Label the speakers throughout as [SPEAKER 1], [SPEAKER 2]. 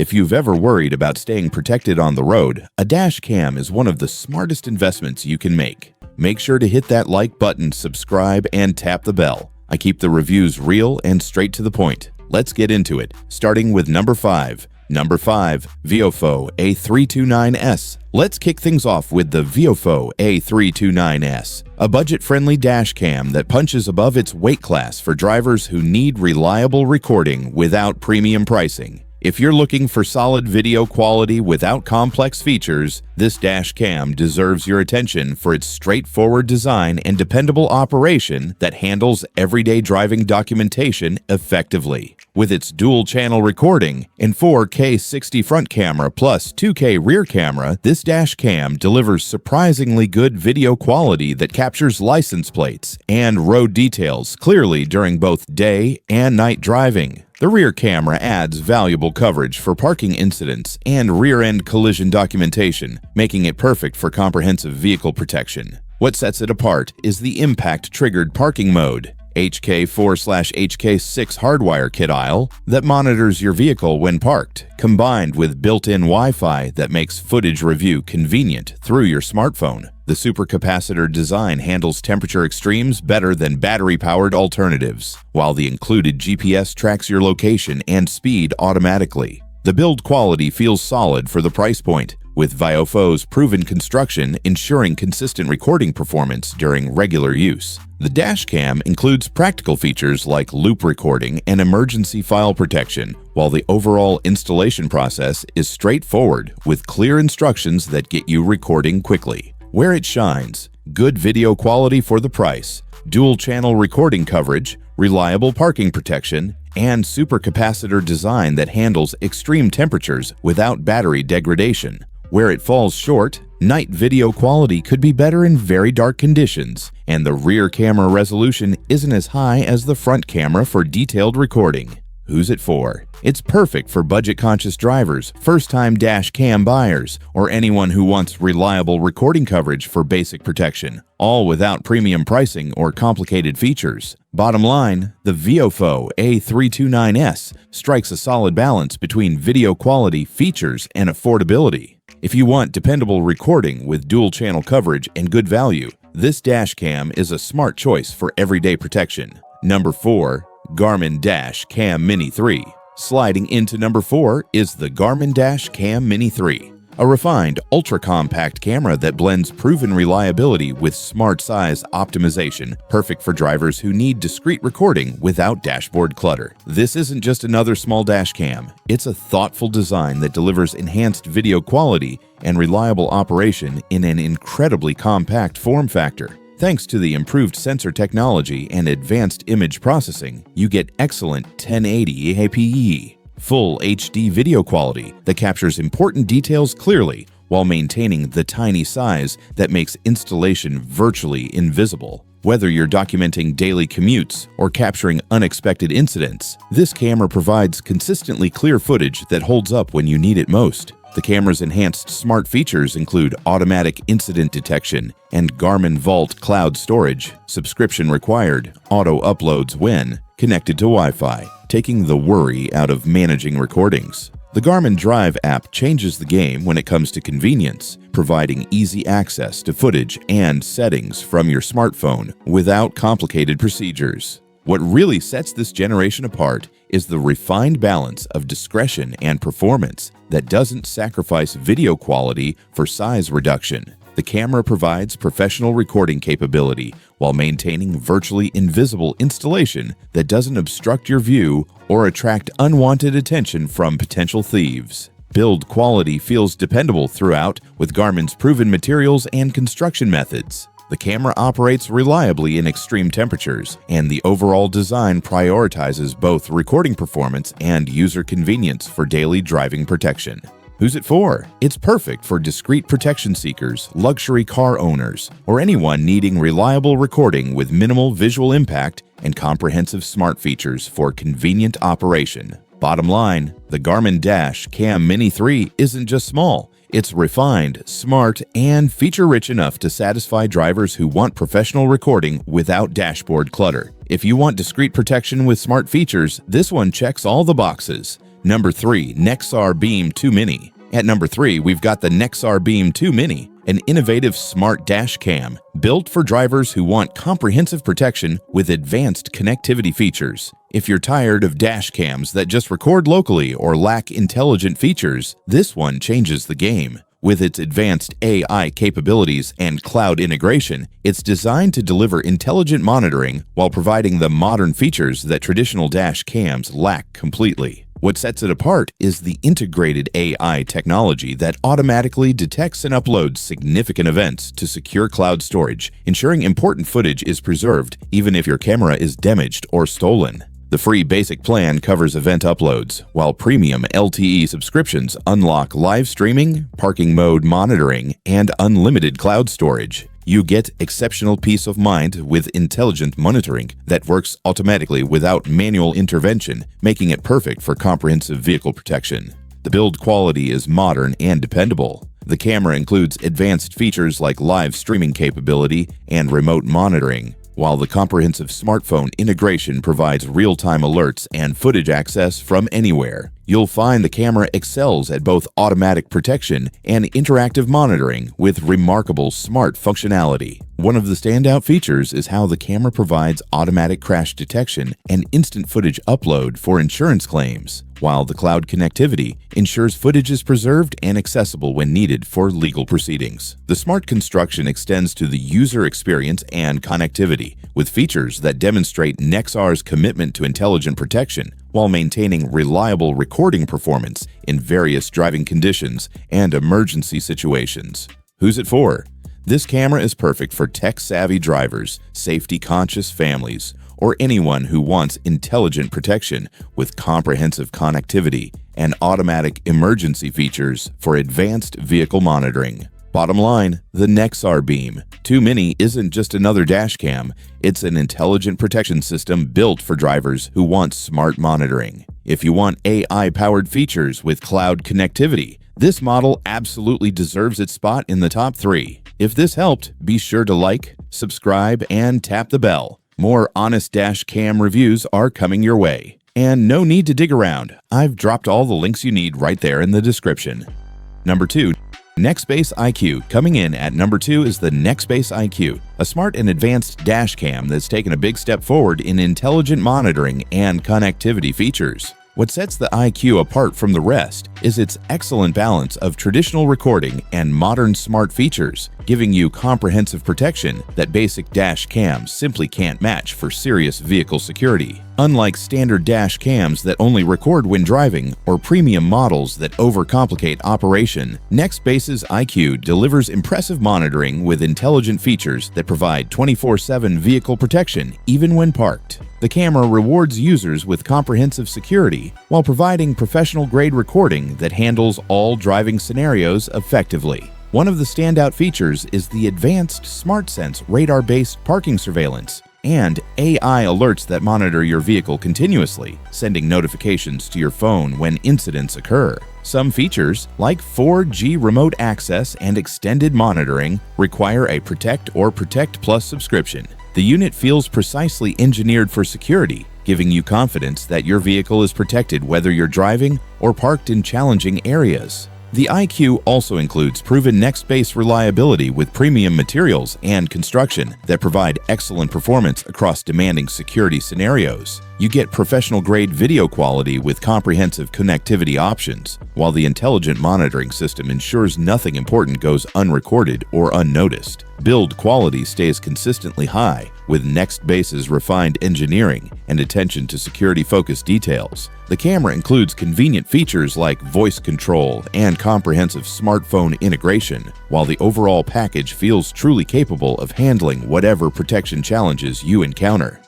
[SPEAKER 1] If you've ever worried about staying protected on the road, a dash cam is one of the smartest investments you can make. Make sure to hit that like button, subscribe, and tap the bell. I keep the reviews real and straight to the point. Let's get into it, starting with number 5. Number 5. Viofo A329S. Let's kick things off with the Viofo A329S, a budget-friendly dash cam that punches above its weight class for drivers who need reliable recording without premium pricing. If you're looking for solid video quality without complex features, this dash cam deserves your attention for its straightforward design and dependable operation that handles everyday driving documentation effectively. With its dual-channel recording and 4K 60 front camera plus 2K rear camera, this dash cam delivers surprisingly good video quality that captures license plates and road details clearly during both day and night driving. The rear camera adds valuable coverage for parking incidents and rear-end collision documentation, making it perfect for comprehensive vehicle protection. What sets it apart is the impact-triggered parking mode, HK4/HK6 hardwire kit aisle that monitors your vehicle when parked, combined with built-in Wi-Fi that makes footage review convenient through your smartphone. The supercapacitor design handles temperature extremes better than battery-powered alternatives, while the included GPS tracks your location and speed automatically. The build quality feels solid for the price point, with Viofo's proven construction ensuring consistent recording performance during regular use. The dash cam includes practical features like loop recording and emergency file protection, while the overall installation process is straightforward with clear instructions that get you recording quickly. Where it shines: good video quality for the price, dual-channel recording coverage, reliable parking protection, and supercapacitor design that handles extreme temperatures without battery degradation. Where it falls short: night video quality could be better in very dark conditions, and the rear camera resolution isn't as high as the front camera for detailed recording. Who's it for? It's perfect for budget-conscious drivers, first-time dash cam buyers, or anyone who wants reliable recording coverage for basic protection, all without premium pricing or complicated features. Bottom line, the Viofo A329S strikes a solid balance between video quality, features, and affordability. If you want dependable recording with dual-channel coverage and good value, this dash cam is a smart choice for everyday protection. Number 4. Garmin Dash Cam Mini 3. Sliding into number 4 is the Garmin Dash Cam Mini 3, a refined, ultra-compact camera that blends proven reliability with smart size optimization, perfect for drivers who need discreet recording without dashboard clutter. This isn't just another small dash cam, it's a thoughtful design that delivers enhanced video quality and reliable operation in an incredibly compact form factor. Thanks to the improved sensor technology and advanced image processing, you get excellent 1080 APE, full HD video quality that captures important details clearly while maintaining the tiny size that makes installation virtually invisible. Whether you're documenting daily commutes or capturing unexpected incidents, this camera provides consistently clear footage that holds up when you need it most. The camera's enhanced smart features include automatic incident detection and Garmin Vault cloud storage, subscription required, auto uploads when connected to Wi-Fi, taking the worry out of managing recordings. The Garmin Drive app changes the game when it comes to convenience, providing easy access to footage and settings from your smartphone without complicated procedures. What really sets this generation apart is the refined balance of discretion and performance that doesn't sacrifice video quality for size reduction. The camera provides professional recording capability while maintaining virtually invisible installation that doesn't obstruct your view or attract unwanted attention from potential thieves. Build quality feels dependable throughout with Garmin's proven materials and construction methods. The camera operates reliably in extreme temperatures, and the overall design prioritizes both recording performance and user convenience for daily driving protection. Who's it for? It's perfect for discreet protection seekers, luxury car owners, or anyone needing reliable recording with minimal visual impact and comprehensive smart features for convenient operation. Bottom line, the Garmin Dash Cam Mini 3 isn't just small. It's refined, smart, and feature-rich enough to satisfy drivers who want professional recording without dashboard clutter. If you want discreet protection with smart features, this one checks all the boxes. Number 3. Nexar Beam 2 Mini. At number 3, we've got the Nexar Beam 2 Mini, an innovative smart dash cam built for drivers who want comprehensive protection with advanced connectivity features. If you're tired of dash cams that just record locally or lack intelligent features, this one changes the game. With its advanced AI capabilities and cloud integration, it's designed to deliver intelligent monitoring while providing the modern features that traditional dash cams lack completely. What sets it apart is the integrated AI technology that automatically detects and uploads significant events to secure cloud storage, ensuring important footage is preserved even if your camera is damaged or stolen. The free basic plan covers event uploads, while premium LTE subscriptions unlock live streaming, parking mode monitoring, and unlimited cloud storage. You get exceptional peace of mind with intelligent monitoring that works automatically without manual intervention, making it perfect for comprehensive vehicle protection. The build quality is modern and dependable. The camera includes advanced features like live streaming capability and remote monitoring, while the comprehensive smartphone integration provides real-time alerts and footage access from anywhere. You'll find the camera excels at both automatic protection and interactive monitoring with remarkable smart functionality. One of the standout features is how the camera provides automatic crash detection and instant footage upload for insurance claims, while the cloud connectivity ensures footage is preserved and accessible when needed for legal proceedings. The smart construction extends to the user experience and connectivity, with features that demonstrate Nexar's commitment to intelligent protection while maintaining reliable recording performance in various driving conditions and emergency situations. Who's it for? This camera is perfect for tech-savvy drivers, safety-conscious families, or anyone who wants intelligent protection with comprehensive connectivity and automatic emergency features for advanced vehicle monitoring. Bottom line, the Nexar Beam 2 Mini isn't just another dash cam, it's an intelligent protection system built for drivers who want smart monitoring. If you want AI-powered features with cloud connectivity, this model absolutely deserves its spot in the top 3. If this helped, be sure to like, subscribe, and tap the bell. More honest dash cam reviews are coming your way. And no need to dig around, I've dropped all the links you need right there in the description. Number 2. Nextbase IQ. Coming in at number 2 is the Nextbase IQ, a smart and advanced dash cam that's taken a big step forward in intelligent monitoring and connectivity features. What sets the IQ apart from the rest is its excellent balance of traditional recording and modern smart features, giving you comprehensive protection that basic dash cams simply can't match for serious vehicle security. Unlike standard dash cams that only record when driving or premium models that overcomplicate operation, Nextbase's IQ delivers impressive monitoring with intelligent features that provide 24/7 vehicle protection even when parked. The camera rewards users with comprehensive security while providing professional-grade recording that handles all driving scenarios effectively. One of the standout features is the advanced SmartSense radar-based parking surveillance and AI alerts that monitor your vehicle continuously, sending notifications to your phone when incidents occur. Some features, like 4G remote access and extended monitoring, require a Protect or Protect Plus subscription. The unit feels precisely engineered for security, giving you confidence that your vehicle is protected whether you're driving or parked in challenging areas. The IQ also includes proven Nextbase reliability with premium materials and construction that provide excellent performance across demanding security scenarios. You get professional-grade video quality with comprehensive connectivity options, while the intelligent monitoring system ensures nothing important goes unrecorded or unnoticed. Build quality stays consistently high with Nextbase's refined engineering and attention to security-focused details. The camera includes convenient features like voice control and comprehensive smartphone integration, while the overall package feels truly capable of handling whatever protection challenges you encounter.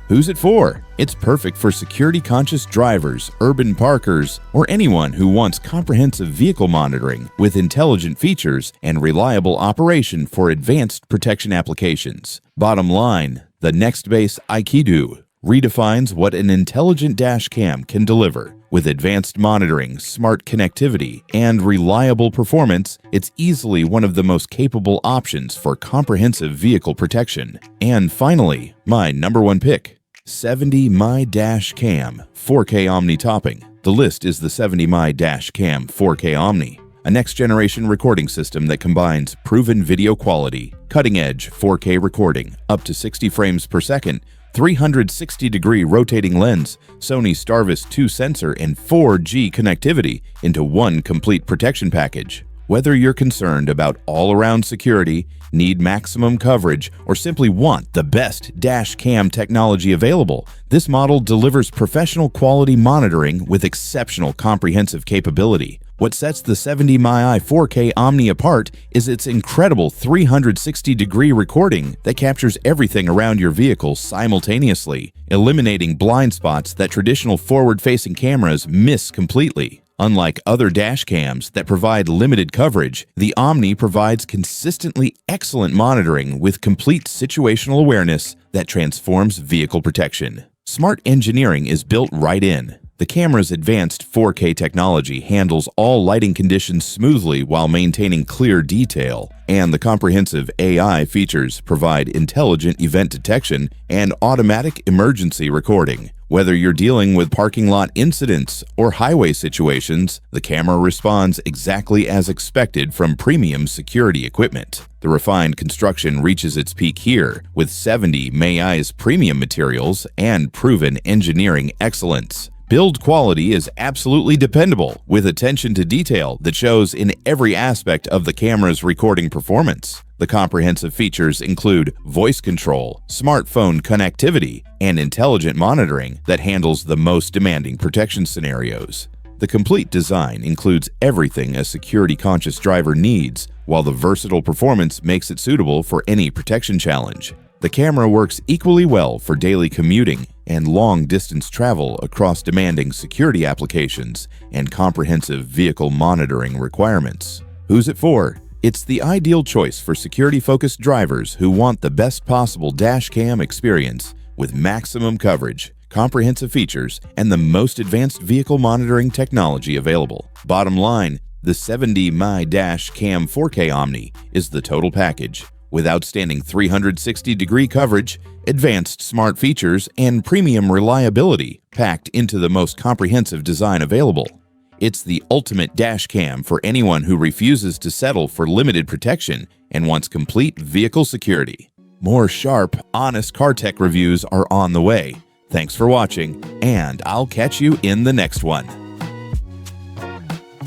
[SPEAKER 1] Who's it for? It's perfect for security-conscious drivers, urban parkers, or anyone who wants comprehensive vehicle monitoring with intelligent features and reliable operation for advanced protection applications. Bottom line, the Nextbase IQ redefines what an intelligent dash cam can deliver. With advanced monitoring, smart connectivity, and reliable performance, it's easily one of the most capable options for comprehensive vehicle protection. And finally, my number 1 pick. 70 My Dash Cam 4K Omni topping. The list is the 70 My Dash Cam 4K Omni, a next-generation recording system that combines proven video quality, cutting-edge 4K recording, up to 60 frames per second, 360-degree rotating lens, Sony Starvis 2 sensor, and 4G connectivity into one complete protection package. Whether you're concerned about all-around security, need maximum coverage, or simply want the best dash cam technology available, this model delivers professional quality monitoring with exceptional comprehensive capability. What sets the 70 My 4K Omni apart is its incredible 360-degree recording that captures everything around your vehicle simultaneously, eliminating blind spots that traditional forward-facing cameras miss completely. Unlike other dash cams that provide limited coverage, the Omni provides consistently excellent monitoring with complete situational awareness that transforms vehicle protection. Smart engineering is built right in. The camera's advanced 4K technology handles all lighting conditions smoothly while maintaining clear detail, and the comprehensive AI features provide intelligent event detection and automatic emergency recording. Whether you're dealing with parking lot incidents or highway situations, the camera responds exactly as expected from premium security equipment. The refined construction reaches its peak here with 70 Mai's premium materials and proven engineering excellence. Build quality is absolutely dependable, with attention to detail that shows in every aspect of the camera's recording performance. The comprehensive features include voice control, smartphone connectivity, and intelligent monitoring that handles the most demanding protection scenarios. The complete design includes everything a security-conscious driver needs, while the versatile performance makes it suitable for any protection challenge. The camera works equally well for daily commuting and long-distance travel across demanding security applications and comprehensive vehicle monitoring requirements. Who's it for? It's the ideal choice for security-focused drivers who want the best possible dash cam experience with maximum coverage, comprehensive features, and the most advanced vehicle monitoring technology available. Bottom line, the 70 My Dash Cam 4K Omni is the total package, with outstanding 360-degree coverage, advanced smart features, and premium reliability packed into the most comprehensive design available. It's the ultimate dash cam for anyone who refuses to settle for limited protection and wants complete vehicle security. More sharp, honest car tech reviews are on the way. Thanks for watching, and I'll catch you in the next one.